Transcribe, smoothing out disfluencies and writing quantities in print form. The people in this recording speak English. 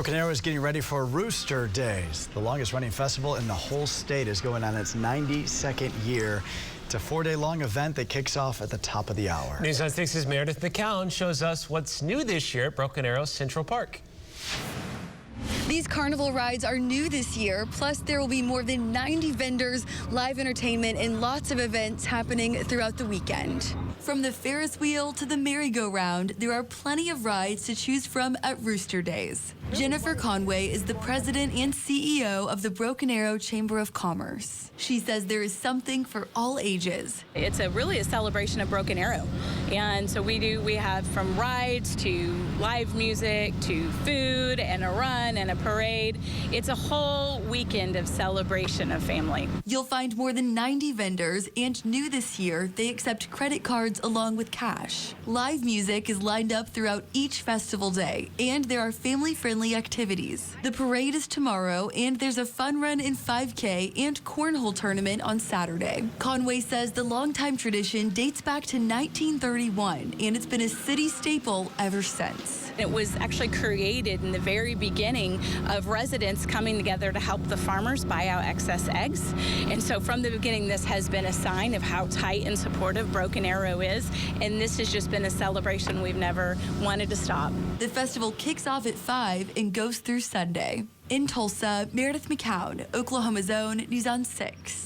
Broken Arrow is getting ready for Rooster Days. The longest running festival in the whole state is going on its 92nd year. It's a 4-day-long event that kicks off at the top of the hour. News on 6's Meredith McCown shows us what's new this year at Broken Arrow Central Park. These carnival rides are new this year, plus there will be more than 90 vendors, live entertainment, and lots of events happening throughout the weekend. From the Ferris wheel to the merry-go-round, there are plenty of rides to choose from at Rooster Days. Jennifer Conway is the president and CEO of the Broken Arrow Chamber of Commerce. She says there is something for all ages. It's really a celebration of Broken Arrow. And so we have from rides to live music to food and a run and a parade. It's a whole weekend of celebration of family. You'll find more than 90 vendors, and new this year, they accept credit cards along with cash. Live music is lined up throughout each festival day, and there are family-friendly activities. The parade is tomorrow, and there's a fun run in 5K and cornhole tournament on Saturday. Conway says the longtime tradition dates back to 1931, and it's been a city staple ever since. It was actually created in the very beginning of residents coming together to help the farmers buy out excess eggs. And so from the beginning, this has been a sign of how tight and supportive Broken Arrow is. And this has just been a celebration we've never wanted to stop. The festival kicks off at 5 and goes through Sunday. In Tulsa, Meredith McCown, Oklahoma's Own, News on 6.